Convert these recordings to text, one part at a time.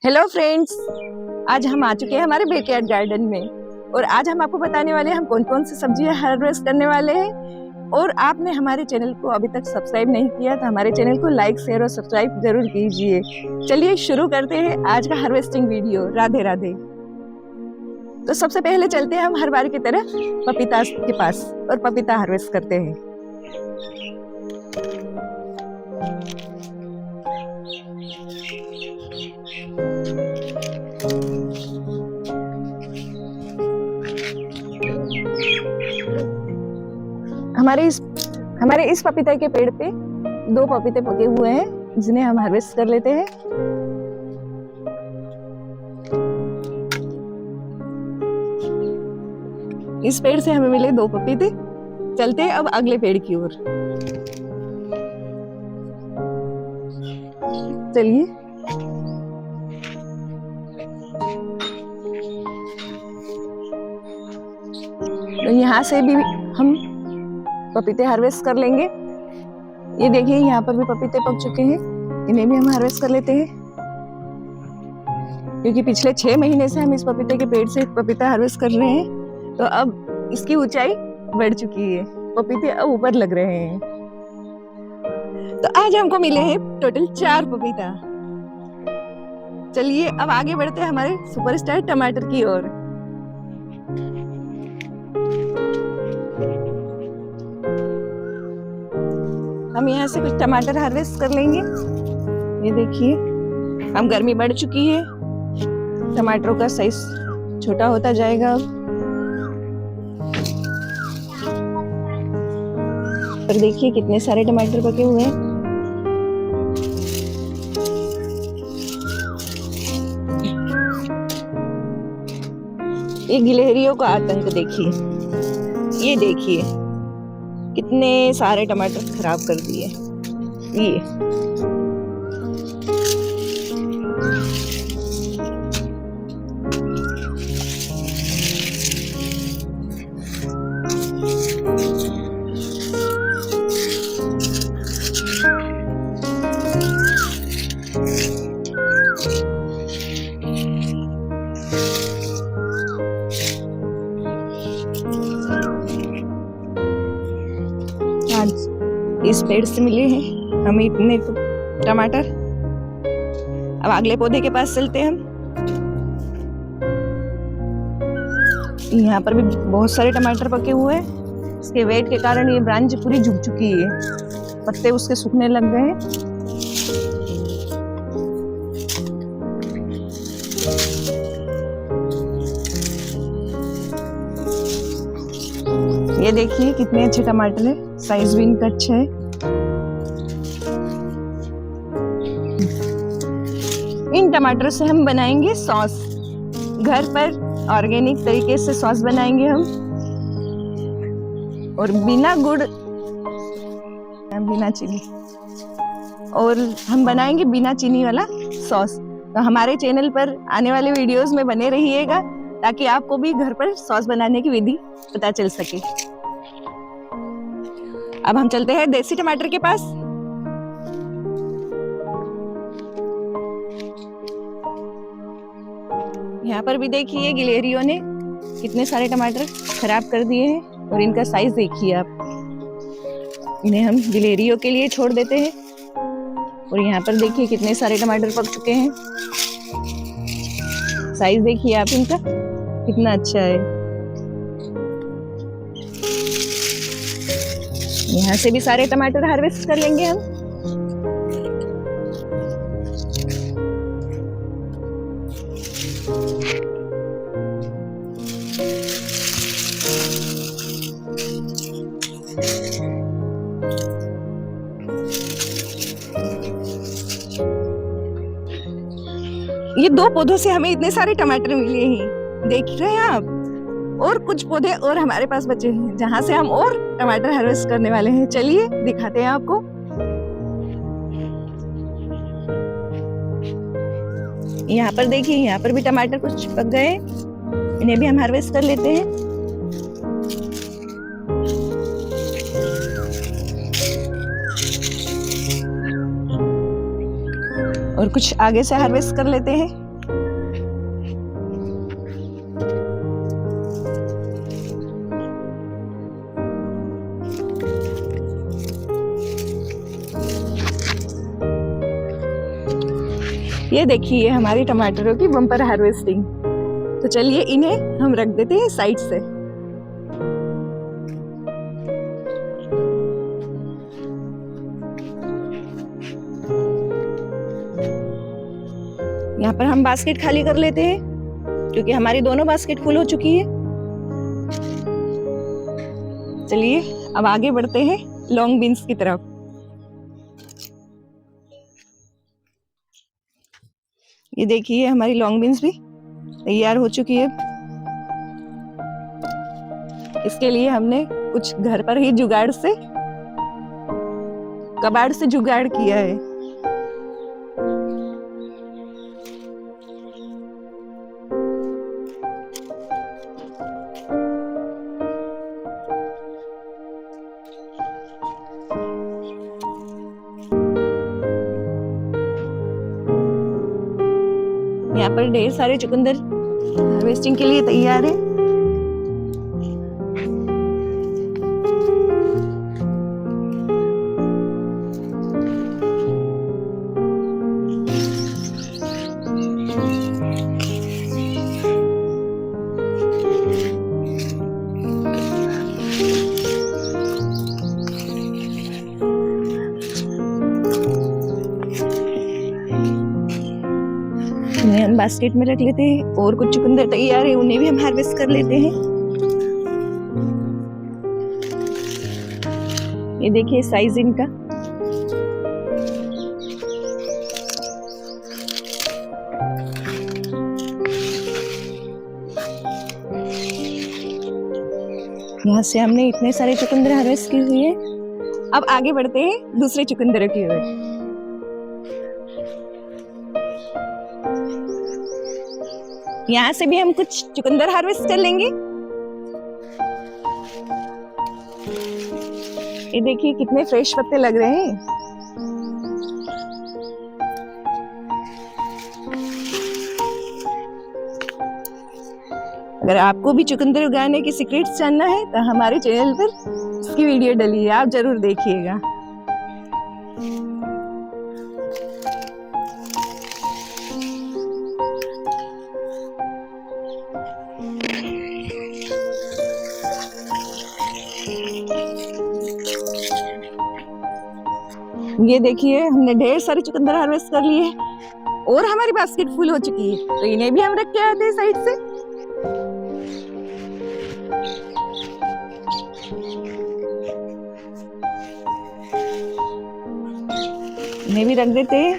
Hello friends, आज हम आ चुके हैं हमारे बैकयार्ड गार्डन में और आज हम आपको बताने वाले हैं हम कौन कौन सी सब्जियां हार्वेस्ट करने वाले हैं। और आपने हमारे चैनल को अभी तक सब्सक्राइब नहीं किया तो हमारे चैनल को लाइक शेयर और सब्सक्राइब जरूर कीजिए। चलिए शुरू करते हैं आज का हार्वेस्टिंग वीडियो। राधे राधे। तो सबसे पहले चलते हैं हम हर बार की तरह पपीता के पास और पपीता हार्वेस्ट करते हैं। हमारे इस पपीते के पेड़ पे 2 पपीते पके हुए हैं जिन्हें हम हार्वेस्ट कर लेते हैं। इस पेड़ से हमें मिले 2 पपीते। चलते हैं अब अगले पेड़ की ओर। चलिए तो यहाँ से भी हम पपीते हार्वेस्ट कर लेंगे। ये देखिए यहाँ पर भी पपीते पक चुके हैं, इन्हें भी हम हार्वेस्ट कर लेते हैं। क्योंकि पिछले 6 महीने से हम इस पपीते के पेड़ से पपीता हार्वेस्ट कर रहे हैं, तो अब इसकी ऊंचाई बढ़ चुकी है, पपीते अब ऊपर लग रहे हैं। तो आज हमको मिले हैं टोटल 4 पपीता। चलिए अब आगे बढ़ते हैं हमारे सुपरस्टार टमाटर की ओर। हम यहाँ से कुछ टमाटर हार्वेस्ट कर लेंगे। ये देखिए हम गर्मी बढ़ चुकी है, टमाटरों का साइज छोटा होता जाएगा। पर देखिए कितने सारे टमाटर पके हुए हैं। ये गिलहरियों का आतंक देखिए, ये देखिए कितने सारे टमाटर खराब कर दिए। ये इस पेड़ से मिले हैं हमें इतने टमाटर। अब अगले पौधे के पास चलते हैं हम। यहाँ पर भी बहुत सारे टमाटर पके हुए हैं। इसके वेट के कारण ये ब्रांच पूरी झुक चुकी है, पत्ते उसके सूखने लग गए हैं। ये देखिए कितने अच्छे टमाटर है, साइज भी इनका अच्छा है। इन टमाटरों से हम बनाएंगे सॉस, घर पर ऑर्गेनिक तरीके से सॉस बनाएंगे हम, और बिना गुड़ बिना चीनी, और हम बनाएंगे बिना चीनी वाला सॉस। तो हमारे चैनल पर आने वाले वीडियोस में बने रहिएगा ताकि आपको भी घर पर सॉस बनाने की विधि पता चल सके। अब हम चलते हैं देसी टमाटर के पास। यहाँ पर भी देखिए गिलहरियों ने कितने सारे टमाटर खराब कर दिए हैं, और इनका साइज देखिए आप। इन्हें हम गिलहरियों के लिए छोड़ देते हैं। और यहाँ पर देखिए कितने सारे टमाटर पक चुके हैं, साइज देखिए आप इनका कितना अच्छा है। यहाँ से भी सारे टमाटर हार्वेस्ट कर लेंगे हम। ये 2 पौधों से हमें इतने सारे टमाटर मिले हैं, देख रहे हैं आप। और कुछ पौधे और हमारे पास बचे हैं जहां से हम और टमाटर हार्वेस्ट करने वाले हैं। चलिए दिखाते हैं आपको। यहाँ पर देखिए, यहाँ पर भी टमाटर कुछ पक गए, इन्हें भी हम हार्वेस्ट कर लेते हैं। और कुछ आगे से हार्वेस्ट कर लेते हैं ये देखिए हमारी टमाटरों की बम्पर हार्वेस्टिंग। तो चलिए इन्हें हम रख देते हैं साइड से। यहाँ पर हम बास्केट खाली कर लेते हैं क्योंकि हमारी दोनों बास्केट फुल हो चुकी है। चलिए अब आगे बढ़ते हैं लॉन्ग बीन्स की तरफ। ये देखिए हमारी लॉन्ग बीन्स भी तैयार हो चुकी है। इसके लिए हमने कुछ घर पर ही जुगाड़ से कबाड़ से जुगाड़ किया है। यहाँ पर ढेर सारे चुकंदर हार्वेस्टिंग के लिए तैयार है। इन्हें हम बास्केट में रख लेते हैं और कुछ चुकंदर तैयार है उन्हें भी हम हार्वेस्ट कर लेते हैं। ये देखिए साइज इनका। यहाँ से हमने इतने सारे चुकंदर हार्वेस्ट किए हुए हैं। अब आगे बढ़ते हैं दूसरे चुकंदर की ओर। यहाँ से भी हम कुछ चुकंदर हार्वेस्ट कर लेंगे। ये देखिए कितने फ्रेश पत्ते लग रहे हैं। अगर आपको भी चुकंदर उगाने की सीक्रेट्स जानना है तो हमारे चैनल पर इसकी वीडियो डली है, आप जरूर देखिएगा। ये देखिए हमने ढेर सारे चुकंदर हार्वेस्ट कर लिए और हमारी बास्केट फुल हो चुकी है। तो इन्हें भी हम रख के आते हैं साइड से। इन्हें भी रख देते हैं।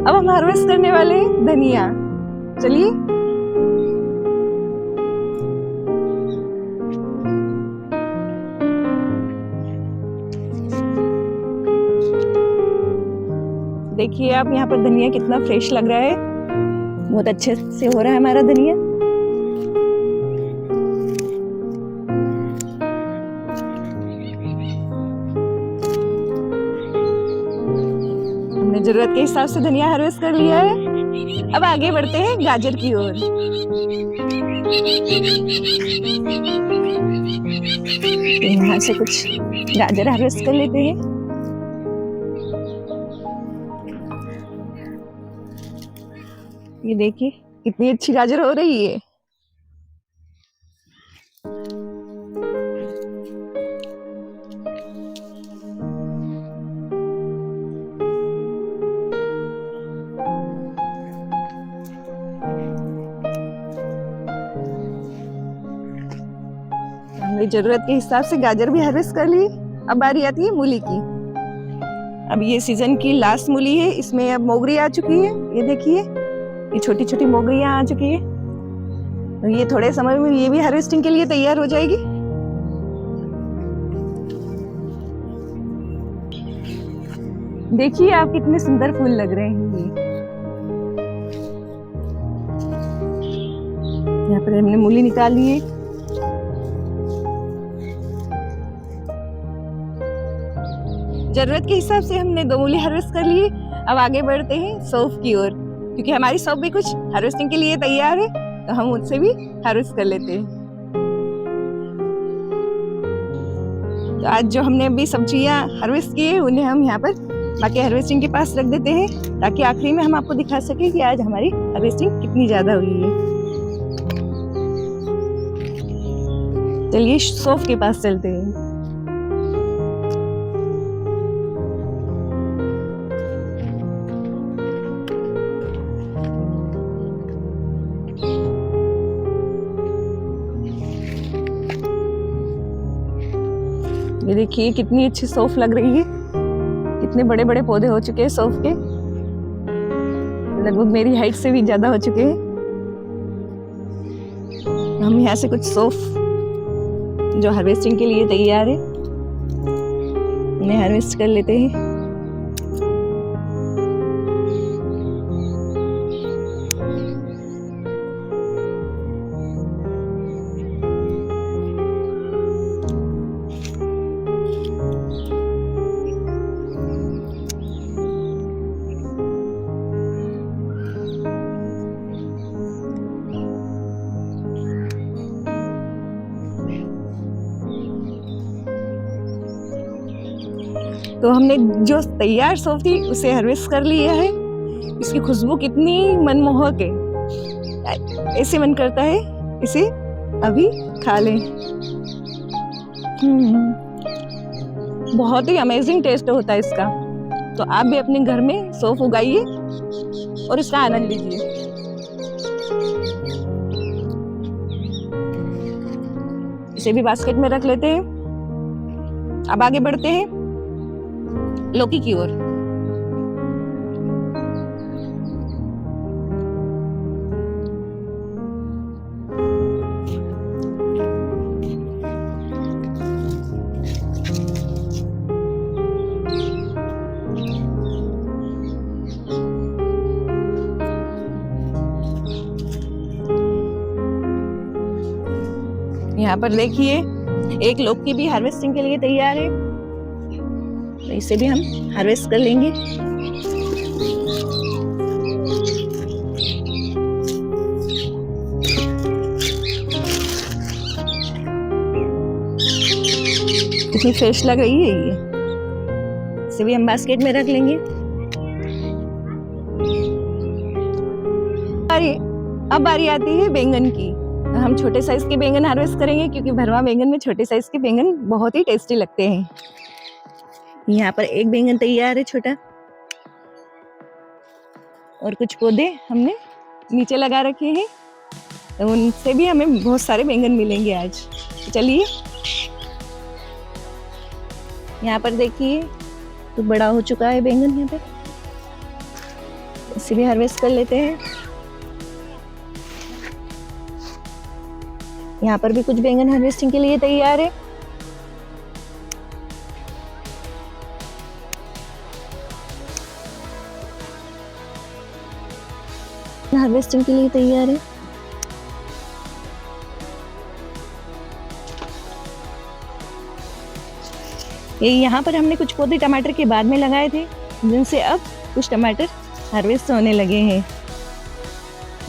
अब हम हार्वेस्ट करने वाले हैं धनिया। चलिए देखिए आप यहाँ पर धनिया कितना फ्रेश लग रहा है। बहुत अच्छे से हो रहा है हमारा धनिया। हमने जरूरत के हिसाब से धनिया हार्वेस्ट कर लिया है। अब आगे बढ़ते हैं गाजर की ओर। यहाँ से कुछ गाजर हार्वेस्ट कर लेते हैं। ये देखिए कितनी अच्छी गाजर हो रही है। हमने जरूरत के हिसाब से गाजर भी हार्वेस्ट कर ली। अब बारी आती है मूली की। अब ये सीजन की लास्ट मूली है। इसमें अब मोगरी आ चुकी है। ये देखिए ये छोटी छोटी मोगरियां आ चुकी है। तो ये थोड़े समय में ये भी हार्वेस्टिंग के लिए तैयार हो जाएगी। देखिए आप कितने सुंदर फूल लग रहे हैं। यहाँ पर हमने मूली निकाल ली है। जरूरत के हिसाब से हमने 2 मूली हार्वेस्ट कर ली। अब आगे बढ़ते हैं सौंफ की ओर, क्योंकि हमारी सौंफ भी कुछ हार्वेस्टिंग के लिए तैयार है, तो हम उससे भी हार्वेस्ट कर लेते हैं। तो आज जो हमने अभी सब्जियां हार्वेस्ट की है उन्हें हम यहाँ पर बाकी हार्वेस्टिंग के पास रख देते हैं, ताकि आखिरी में हम आपको दिखा सके कि आज हमारी हार्वेस्टिंग कितनी ज्यादा हुई है। चलिए शॉप के पास चलते हैं। ये देखिए कितनी अच्छी सौंफ लग रही है, कितने बड़े बड़े पौधे हो चुके हैं सौंफ के, लगभग मेरी हाइट से भी ज्यादा हो चुके हैं। हम यहाँ से कुछ सौंफ जो हार्वेस्टिंग के लिए तैयार है उन्हें हार्वेस्ट कर लेते हैं। तो हमने जो तैयार सौंफ थी उसे हार्वेस्ट कर लिया है। इसकी खुशबू कितनी मनमोहक है, ऐसे मन करता है इसे अभी खा लें। बहुत ही अमेजिंग टेस्ट होता है इसका। तो आप भी अपने घर में सौंफ उगाइए और इसका आनंद लीजिए। इसे भी बास्केट में रख लेते हैं। अब आगे बढ़ते हैं लौकी की ओर। यहाँ पर देखिए एक लौकी भी हार्वेस्टिंग के लिए तैयार है, तो इसे भी हम हार्वेस्ट कर लेंगे। कितनी फ्रेश लग रही है ये। इसे भी हम बास्केट में रख लेंगे। अब बारी आती है बैंगन की। हम छोटे साइज के बैंगन हार्वेस्ट करेंगे, क्योंकि भरवा बैंगन में छोटे साइज के बैंगन बहुत ही टेस्टी लगते हैं। यहाँ पर एक बैंगन तैयार है छोटा, और कुछ पौधे हमने नीचे लगा रखे हैं, तो उनसे भी हमें बहुत सारे बैंगन मिलेंगे आज। चलिए यहाँ पर देखिए तो बड़ा हो चुका है बैंगन। यहाँ पे इसे भी हार्वेस्ट कर लेते हैं। यहाँ पर भी कुछ बैंगन हार्वेस्टिंग के लिए तैयार है। हार्वेस्टिंग के लिए तैयार है। ये यहाँ पर हमने कुछ पौधे टमाटर के बाद में लगाए थे, जिनसे अब कुछ टमाटर हार्वेस्ट होने लगे हैं।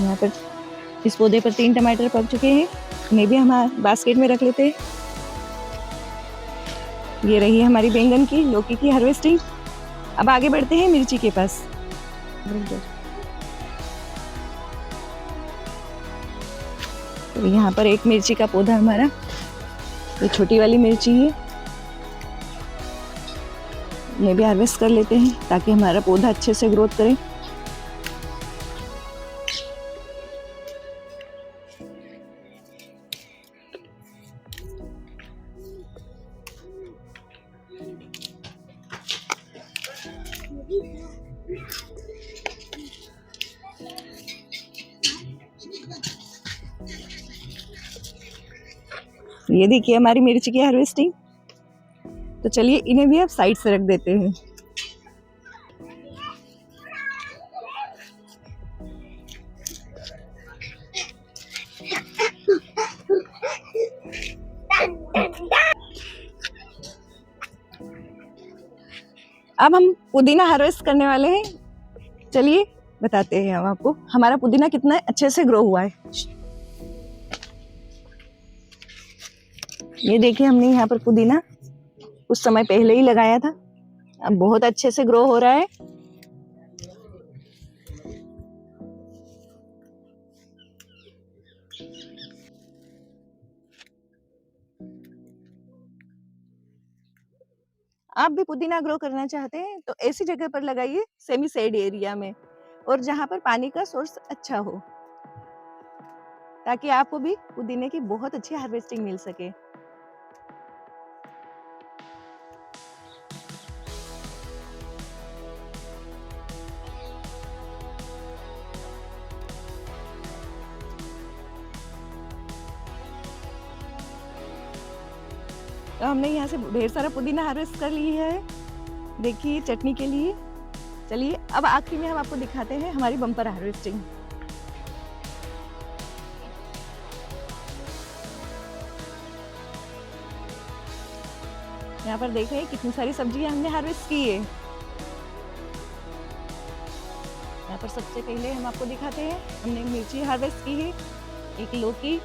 यहाँ पर इस पौधे पर 3 टमाटर पक चुके हैं, इन्हें भी हम बास्केट में रख लेते हैं। ये रही हमारी बैंगन की लौकी की हार्वेस्टिंग। अब आगे बढ़ते हैं मिर्ची के पास। तो यहाँ पर एक मिर्ची का पौधा हमारा, ये छोटी वाली मिर्ची है, इन्हें भी हार्वेस्ट कर लेते हैं ताकि हमारा पौधा अच्छे से ग्रोथ करे। ये देखिए हमारी मिर्ची की हार्वेस्टिंग। तो चलिए इन्हें भी अब साइड से रख देते हैं। अब हम पुदीना हार्वेस्ट करने वाले हैं। चलिए बताते हैं हम आपको हमारा पुदीना कितना अच्छे से ग्रो हुआ है। ये देखिए हमने यहाँ पर पुदीना कुछ समय पहले ही लगाया था, अब बहुत अच्छे से ग्रो हो रहा है। आप भी पुदीना ग्रो करना चाहते हैं तो ऐसी जगह पर लगाइए, सेमी शेड एरिया में, और जहाँ पर पानी का सोर्स अच्छा हो, ताकि आपको भी पुदीने की बहुत अच्छी हार्वेस्टिंग मिल सके। तो हमने यहाँ से ढेर सारा पुदीना हार्वेस्ट कर लिया है, देखिए चटनी के लिए। चलिए अब आखिरी में हम आपको दिखाते हैं हमारी बम्पर हार्वेस्टिंग। यहाँ पर देख रहे हैं कितनी सारी सब्जियां हमने हार्वेस्ट की है। यहाँ पर सबसे पहले हम आपको दिखाते हैं, हमने मिर्ची हार्वेस्ट की है, एक लौकी,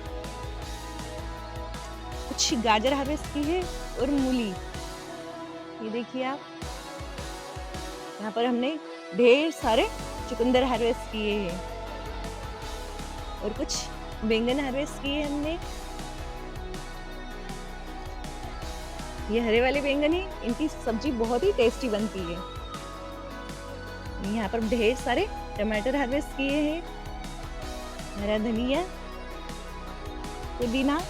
कुछ गाजर हार्वेस्ट की है और मूली। ये देखिए आप, यहाँ पर हमने ढेर सारे चुकंदर हार्वेस्ट किए हैं और कुछ बैंगन हार्वेस्ट किए हमने। ये हरे वाले बैंगन है, इनकी सब्जी बहुत ही टेस्टी बनती है। यहाँ पर ढेर सारे टमाटर हार्वेस्ट किए हैं, हरा धनिया, पुदीना,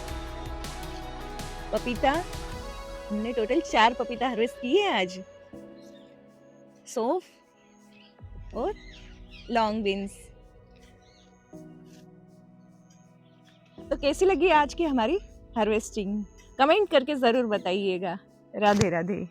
पपीता, हमने टोटल 4 पपीता हार्वेस्ट किए हैं आज, सौंफ और लॉन्ग बीन्स। तो कैसी लगी आज की हमारी हार्वेस्टिंग, कमेंट करके जरूर बताइएगा। राधे राधे।